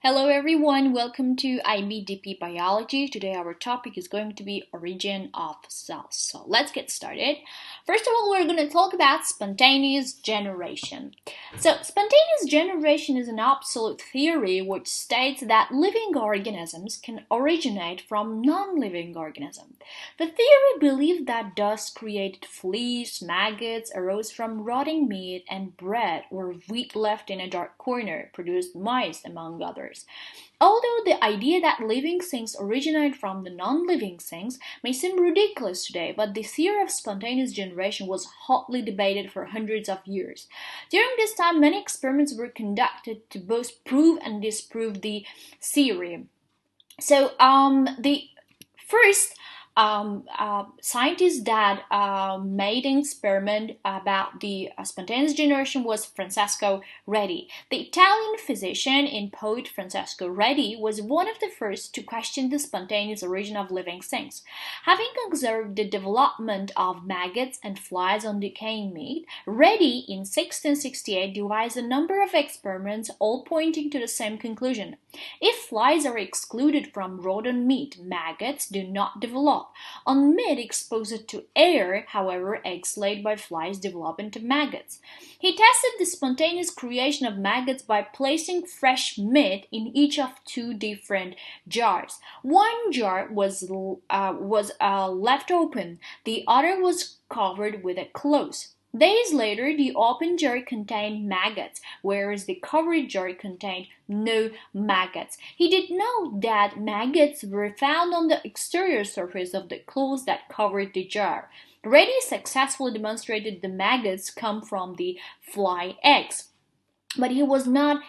Hello everyone, welcome to Ibdp Biology. Today our topic is going to be origin of cells. So let's get started. First of all, we're going to talk about spontaneous generation. So spontaneous generation is an absolute theory which states that living organisms can originate from non-living organisms. The theory believed that dust created fleas, maggots arose from rotting meat, and bread or wheat left in a dark corner produced mice, among others. Although the idea that living things originate from the non-living things may seem ridiculous today, but the theory of spontaneous generation was hotly debated for hundreds of years. During this time, many experiments were conducted to both prove and disprove the theory. So, the first scientist that made an experiment about the spontaneous generation was Francesco Redi. The Italian physician and poet Francesco Redi was one of the first to question the spontaneous origin of living things. Having observed the development of maggots and flies on decaying meat, Redi in 1668 devised a number of experiments, all pointing to the same conclusion. If flies are excluded from rotten meat, maggots do not develop. On meat exposed to air, however, eggs laid by flies develop into maggots. He tested the spontaneous creation of maggots by placing fresh meat in each of two different jars. One jar was left open, the other was covered with a cloth. Days later, the open jar contained maggots, whereas the covered jar contained no maggots. He did know that maggots were found on the exterior surface of the cloth that covered the jar. Redi successfully demonstrated the maggots come from the fly eggs, but he was not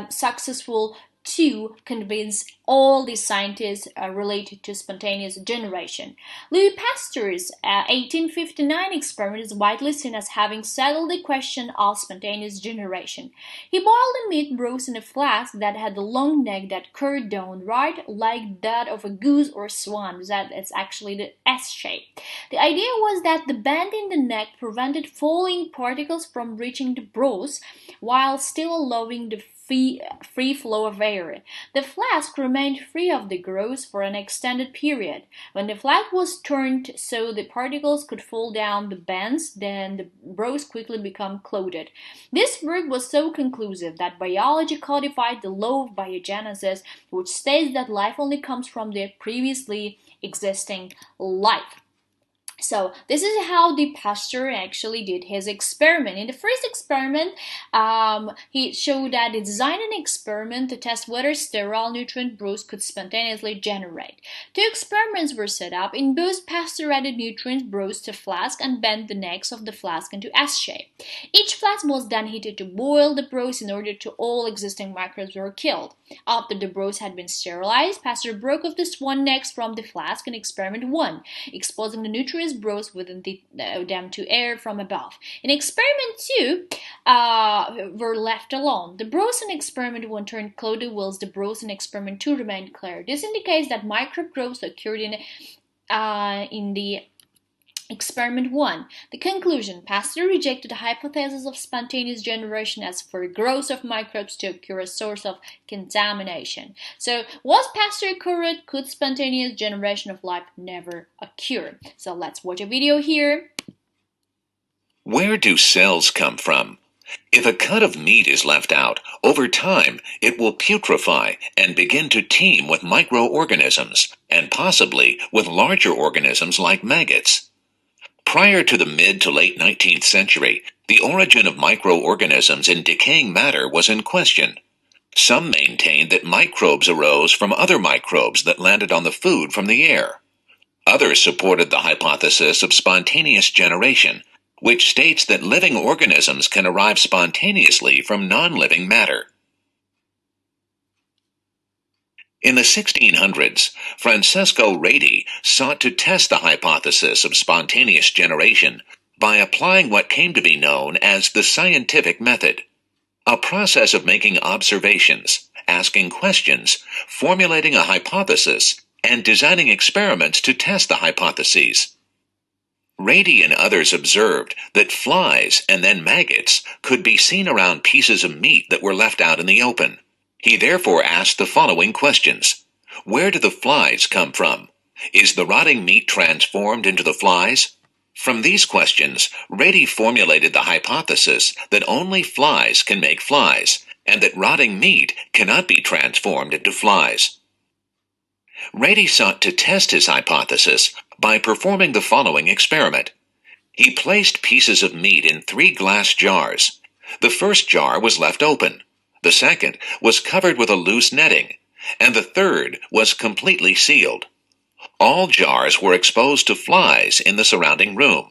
successful to convince all the scientists related to spontaneous generation. Louis Pasteur's 1859 experiment is widely seen as having settled the question of spontaneous generation. He boiled the meat broth in a flask that had a long neck that curved down right like that of a goose or swan. That's actually the S shape. The idea was that the bend in the neck prevented falling particles from reaching the broth while still allowing the free flow of air. The flask remained free of the growth for an extended period. When the flask was turned so the particles could fall down the bends, then the broth quickly became clotted. This work was so conclusive that biology codified the law of biogenesis, which states that life only comes from the previously existing life. So this is how the Pasteur actually did his experiment. In the first experiment, he showed that he designed an experiment to test whether sterile nutrient broth could spontaneously generate. Two experiments were set up. In both, Pasteur added nutrient broth to flask and bent the necks of the flask into S shape. Each flask was then heated to boil the broth in order to all existing microbes were killed. After the broth had been sterilized, Pasteur broke off the swan necks from the flask in experiment 1, exposing the nutrients broth within them to air from above. In experiment 2, were left alone. The broth in experiment 1 turned cloudy, whilst the broth in experiment 2 remained clear. This indicates that microbe growth occurred in the Experiment 1. The conclusion. Pasteur rejected the hypothesis of spontaneous generation as for growth of microbes to occur a source of contamination. So, was Pasteur correct? Could spontaneous generation of life never occur? So, let's watch a video here. Where do cells come from? If a cut of meat is left out, over time it will putrefy and begin to teem with microorganisms, and possibly with larger organisms like maggots. Prior to the mid to late 19th century, the origin of microorganisms in decaying matter was in question. Some maintained that microbes arose from other microbes that landed on the food from the air. Others supported the hypothesis of spontaneous generation, which states that living organisms can arrive spontaneously from non-living matter. In the 1600s, Francesco Redi sought to test the hypothesis of spontaneous generation by applying what came to be known as the scientific method, a process of making observations, asking questions, formulating a hypothesis, and designing experiments to test the hypotheses. Redi and others observed that flies and then maggots could be seen around pieces of meat that were left out in the open. He therefore asked the following questions. Where do the flies come from? Is the rotting meat transformed into the flies? From these questions, Rady formulated the hypothesis that only flies can make flies, and that rotting meat cannot be transformed into flies. Rady sought to test his hypothesis by performing the following experiment. He placed pieces of meat in 3 glass jars. The first jar was left open. The second was covered with a loose netting, and the third was completely sealed. All jars were exposed to flies in the surrounding room.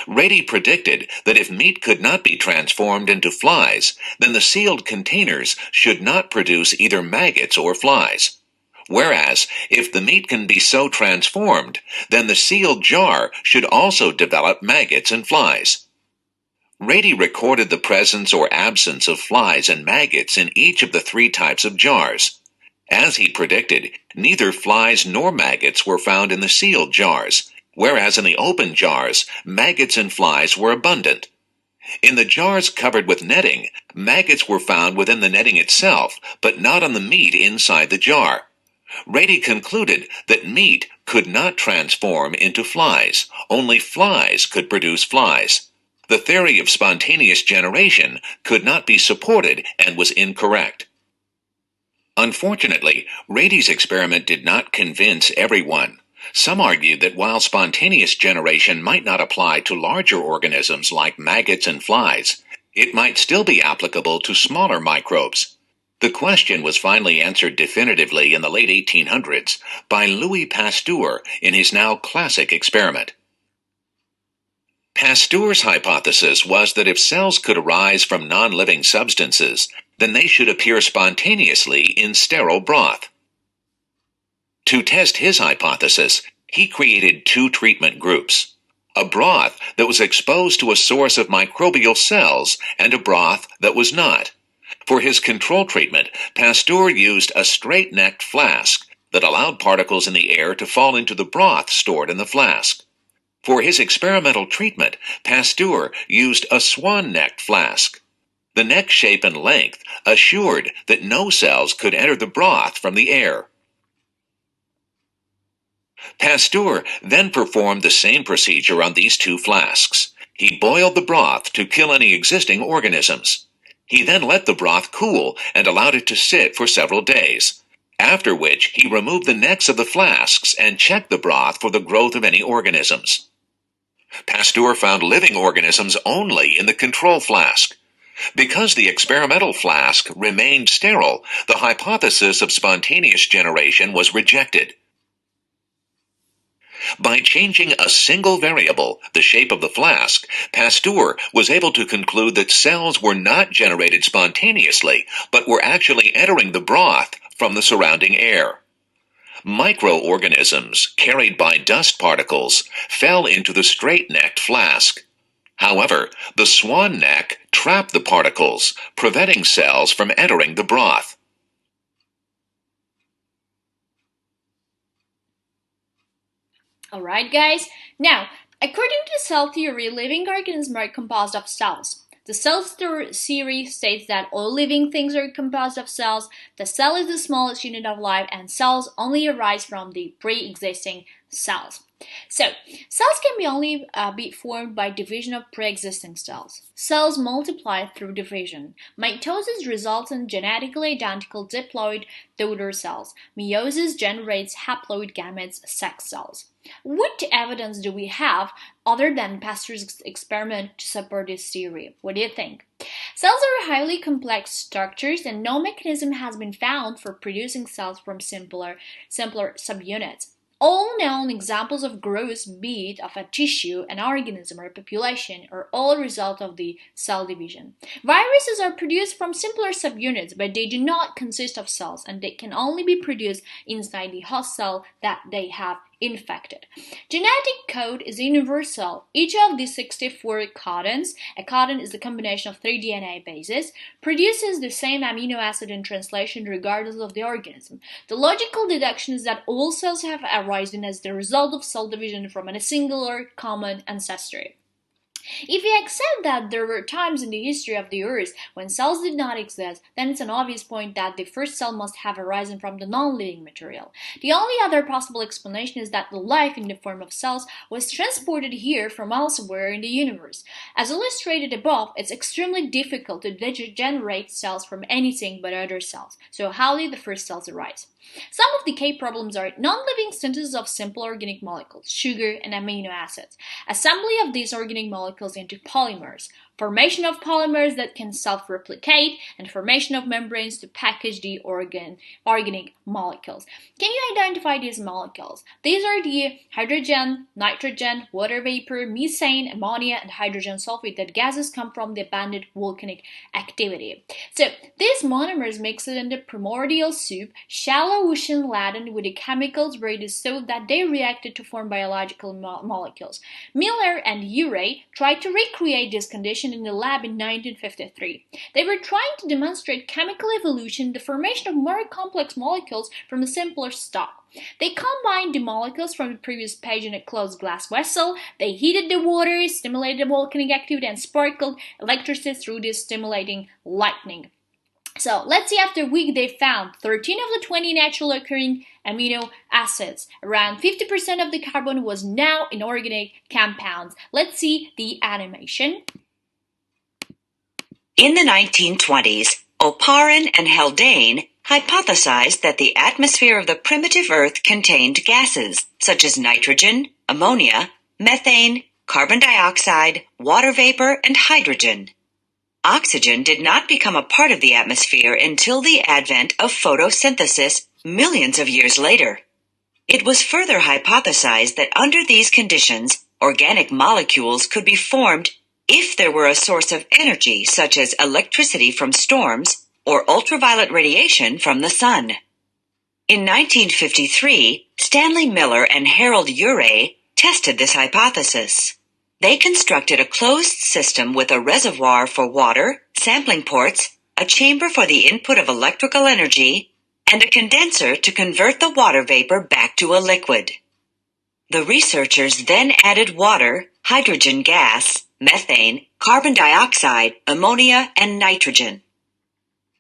Rady predicted that if meat could not be transformed into flies, then the sealed containers should not produce either maggots or flies. Whereas, if the meat can be so transformed, then the sealed jar should also develop maggots and flies. Rady recorded the presence or absence of flies and maggots in each of the 3 types of jars. As he predicted, neither flies nor maggots were found in the sealed jars, whereas in the open jars, maggots and flies were abundant. In the jars covered with netting, maggots were found within the netting itself, but not on the meat inside the jar. Rady concluded that meat could not transform into flies. Only flies could produce flies. The theory of spontaneous generation could not be supported and was incorrect. Unfortunately, Rady's experiment did not convince everyone. Some argued that while spontaneous generation might not apply to larger organisms like maggots and flies, it might still be applicable to smaller microbes. The question was finally answered definitively in the late 1800s by Louis Pasteur in his now classic experiment. Pasteur's hypothesis was that if cells could arise from non-living substances, then they should appear spontaneously in sterile broth. To test his hypothesis, he created 2 treatment groups: a broth that was exposed to a source of microbial cells and a broth that was not. For his control treatment, Pasteur used a straight-necked flask that allowed particles in the air to fall into the broth stored in the flask. For his experimental treatment, Pasteur used a swan-necked flask. The neck shape and length assured that no cells could enter the broth from the air. Pasteur then performed the same procedure on these 2 flasks. He boiled the broth to kill any existing organisms. He then let the broth cool and allowed it to sit for several days, after which he removed the necks of the flasks and checked the broth for the growth of any organisms. Pasteur found living organisms only in the control flask. Because the experimental flask remained sterile, the hypothesis of spontaneous generation was rejected. By changing a single variable, the shape of the flask, Pasteur was able to conclude that cells were not generated spontaneously, but were actually entering the broth from the surrounding air. Microorganisms, carried by dust particles, fell into the straight-necked flask. However, the swan neck trapped the particles, preventing cells from entering the broth. Alright guys, now, according to cell theory, living organisms are composed of cells. The cell theory states that all living things are composed of cells, the cell is the smallest unit of life, and cells only arise from the pre-existing cells. So, cells can only be formed by division of pre-existing cells. Cells multiply through division. Mitosis results in genetically identical diploid daughter cells. Meiosis generates haploid gametes, sex cells. What evidence do we have other than Pasteur's experiment to support this theory? What do you think? Cells are highly complex structures and no mechanism has been found for producing cells from simpler subunits. All known examples of growth, be it of a tissue, an organism, or a population, are all a result of the cell division. Viruses are produced from simpler subunits, but they do not consist of cells, and they can only be produced inside the host cell that they have infected. Genetic code is universal. Each of the 64 codons, a codon is the combination of 3 DNA bases, produces the same amino acid in translation regardless of the organism. The logical deduction is that all cells have arisen as the result of cell division from a singular common ancestry. If we accept that there were times in the history of the Earth when cells did not exist, then it's an obvious point that the first cell must have arisen from the non-living material. The only other possible explanation is that the life in the form of cells was transported here from elsewhere in the universe. As illustrated above, it's extremely difficult to generate cells from anything but other cells. So how did the first cells arise? Some of the key problems are non-living synthesis of simple organic molecules, sugar and amino acids, assembly of these organic molecules into polymers, formation of polymers that can self-replicate, and formation of membranes to package the organic molecules. Can you identify these molecules? These are the hydrogen, nitrogen, water vapor, methane, ammonia, and hydrogen sulfide that gases come from the abundant volcanic activity. So these monomers mixed in the primordial soup, shallow ocean laden with the chemicals braided so that they reacted to form biological molecules. Miller and Urey tried to recreate this condition in the lab in 1953. They were trying to demonstrate chemical evolution, the formation of more complex molecules from a simpler stock. They combined the molecules from the previous page in a closed glass vessel. They heated the water, stimulated the volcanic activity, and sparkled electricity through this stimulating lightning. So let's see, after a week they found 13 of the 20 naturally occurring amino acids. Around 50% of the carbon was now in organic compounds. Let's see the animation. In the 1920s, Oparin and Haldane hypothesized that the atmosphere of the primitive Earth contained gases such as nitrogen, ammonia, methane, carbon dioxide, water vapor, and hydrogen. Oxygen did not become a part of the atmosphere until the advent of photosynthesis millions of years later. It was further hypothesized that under these conditions, organic molecules could be formed if there were a source of energy such as electricity from storms or ultraviolet radiation from the sun. In 1953, Stanley Miller and Harold Urey tested this hypothesis. They constructed a closed system with a reservoir for water, sampling ports, a chamber for the input of electrical energy, and a condenser to convert the water vapor back to a liquid. The researchers then added water, hydrogen gas, methane, carbon dioxide, ammonia, and nitrogen.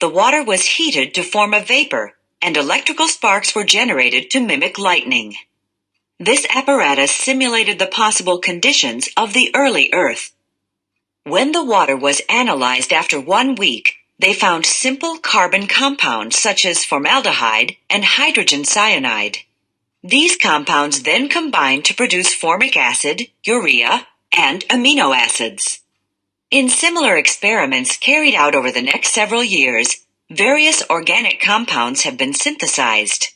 The water was heated to form a vapor, and electrical sparks were generated to mimic lightning. This apparatus simulated the possible conditions of the early Earth. When the water was analyzed after 1 week, they found simple carbon compounds such as formaldehyde and hydrogen cyanide. These compounds then combined to produce formic acid, urea, and amino acids. In similar experiments carried out over the next several years, various organic compounds have been synthesized.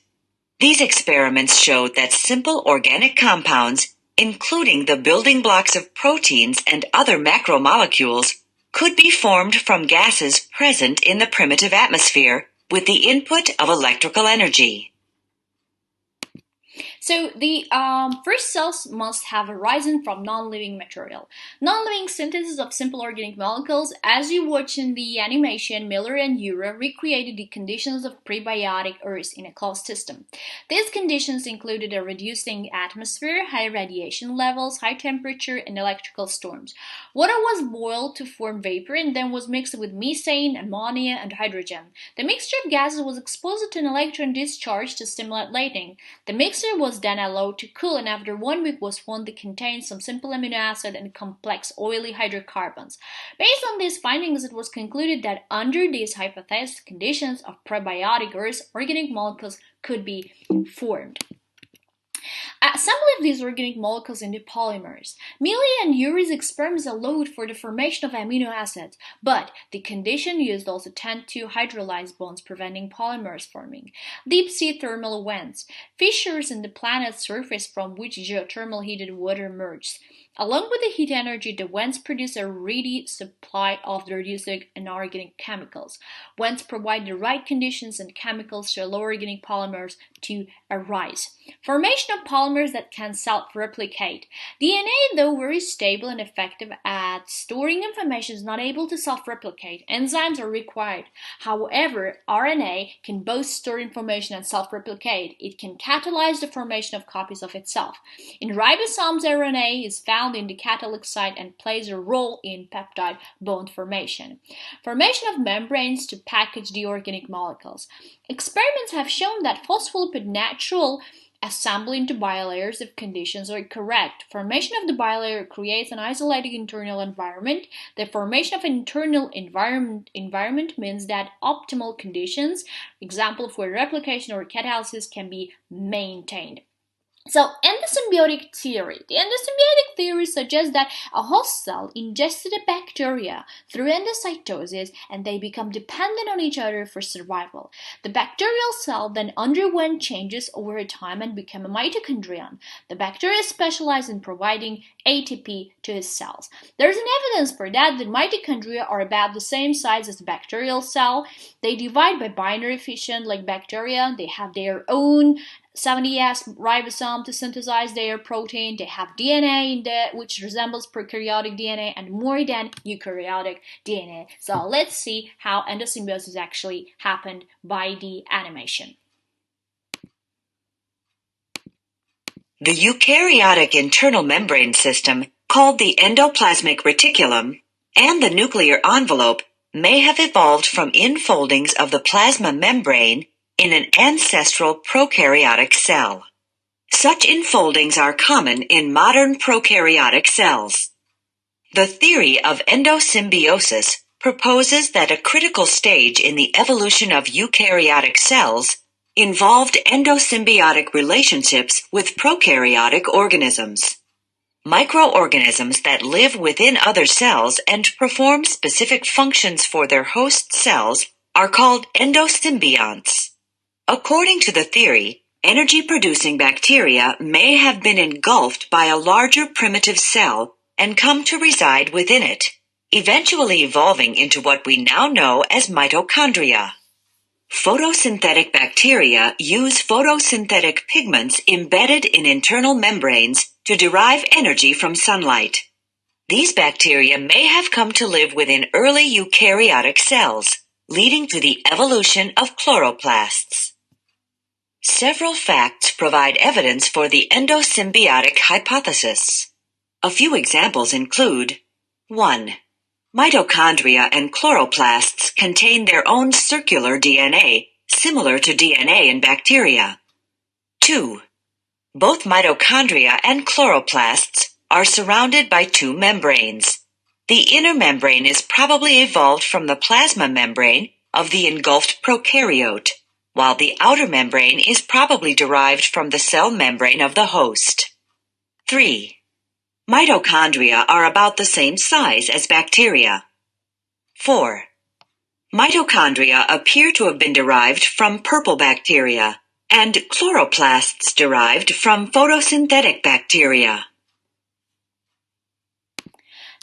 These experiments showed that simple organic compounds, including the building blocks of proteins and other macromolecules, could be formed from gases present in the primitive atmosphere with the input of electrical energy. So the first cells must have arisen from non-living material. Non-living synthesis of simple organic molecules, as you watch in the animation, Miller and Urey recreated the conditions of prebiotic Earth in a closed system. These conditions included a reducing atmosphere, high radiation levels, high temperature, and electrical storms. Water was boiled to form vapor and then was mixed with methane, ammonia, and hydrogen. The mixture of gases was exposed to an electron discharge to stimulate lightning. The mixture was then allowed to cool, and after 1 week was found to contain some simple amino acid and complex oily hydrocarbons. Based on these findings, it was concluded that under these hypothesized conditions of prebiotic Earth, organic molecules could be formed. Assembly of these organic molecules into polymers. Miller and Urey's experiments allowed for the formation of amino acids, but the condition used also tend to hydrolyze bonds, preventing polymers forming. Deep sea thermal vents, fissures in the planet's surface from which geothermal heated water emerges. Along with the heat energy, the vents produce a ready supply of the reduced inorganic chemicals. Vents provide the right conditions and chemicals to allow organic polymers to arise. Formation of polymers polymers that can self-replicate. DNA, though very stable and effective at storing information, is not able to self-replicate. Enzymes are required. However, RNA can both store information and self-replicate. It can catalyze the formation of copies of itself. In ribosomes, RNA is found in the catalytic site and plays a role in peptide bond formation. Formation of membranes to package the organic molecules. Experiments have shown that phospholipid natural assembly into bilayers if conditions are correct. Formation of the bilayer creates an isolated internal environment. The formation of an internal environment means that optimal conditions, example for replication or catalysis, can be maintained. So, endosymbiotic theory. The endosymbiotic theory suggests that a host cell ingested a bacteria through endocytosis and they become dependent on each other for survival. The bacterial cell then underwent changes over time and became a mitochondrion. The bacteria specialize in providing ATP to its cells. There is an evidence for that mitochondria are about the same size as the bacterial cell. They divide by binary fission like bacteria. They have their own 70S ribosome to synthesize their protein. They have DNA in there which resembles prokaryotic DNA and more than eukaryotic DNA. So let's see how endosymbiosis actually happened by the animation. The eukaryotic internal membrane system, called the endoplasmic reticulum, and the nuclear envelope may have evolved from infoldings of the plasma membrane in an ancestral prokaryotic cell. Such infoldings are common in modern prokaryotic cells. The theory of endosymbiosis proposes that a critical stage in the evolution of eukaryotic cells involved endosymbiotic relationships with prokaryotic organisms. Microorganisms that live within other cells and perform specific functions for their host cells are called endosymbionts. According to the theory, energy-producing bacteria may have been engulfed by a larger primitive cell and come to reside within it, eventually evolving into what we now know as mitochondria. Photosynthetic bacteria use photosynthetic pigments embedded in internal membranes to derive energy from sunlight. These bacteria may have come to live within early eukaryotic cells, leading to the evolution of chloroplasts. Several facts provide evidence for the endosymbiotic hypothesis. A few examples include: 1. Mitochondria and chloroplasts contain their own circular DNA, similar to DNA in bacteria. 2. Both mitochondria and chloroplasts are surrounded by two membranes. The inner membrane is probably evolved from the plasma membrane of the engulfed prokaryote, while the outer membrane is probably derived from the cell membrane of the host. 3. Mitochondria are about the same size as bacteria. 4. Mitochondria appear to have been derived from purple bacteria, and chloroplasts derived from photosynthetic bacteria.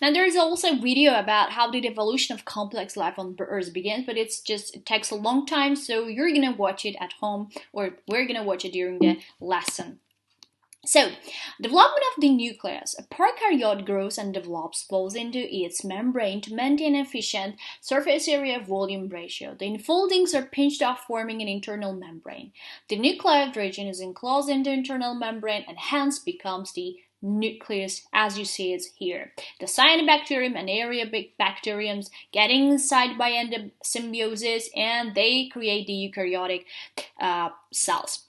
Now there is also a video about how the evolution of complex life on Earth begins, but it takes a long time, so you're gonna watch it at home, or we're gonna watch it during the lesson. So, development of the nucleus. A prokaryote grows and develops, falls into its membrane to maintain efficient surface area volume ratio. The enfoldings are pinched off, forming an internal membrane. The nucleus region is enclosed in the internal membrane and hence becomes the nucleus as you see it here. The cyanobacterium and aerobic bacteriums getting inside by endosymbiosis, and they create the eukaryotic cells.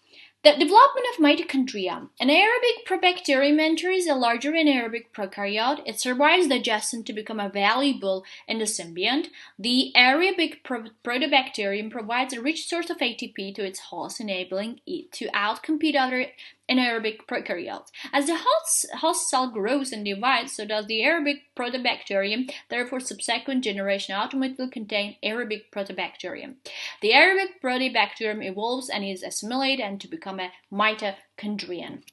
The development of mitochondria. An aerobic probacterium enters a larger anaerobic prokaryote. It survives digestion to become a valuable endosymbiont. The aerobic protobacterium provides a rich source of ATP to its host, enabling it to outcompete other anaerobic prokaryotes. As the host cell grows and divides, so does the aerobic protobacterium. Therefore, subsequent generation ultimately contain aerobic protobacterium. The aerobic protobacterium evolves and is assimilated and to become a mitochondrion.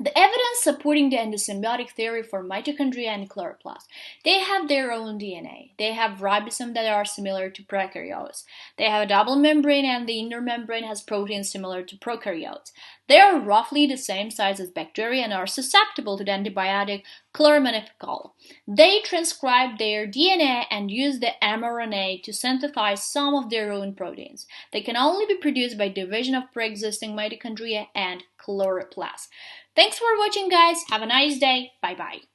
The evidence supporting the endosymbiotic theory for mitochondria and chloroplasts. They have their own DNA. They have ribosomes that are similar to prokaryotes. They have a double membrane, and the inner membrane has proteins similar to prokaryotes. They are roughly the same size as bacteria and are susceptible to the antibiotic chloromeniphicol. They transcribe their DNA and use the mRNA to synthesize some of their own proteins. They can only be produced by division of pre-existing mitochondria and chloroplasts. Thanks for watching, guys. Have a nice day. Bye bye.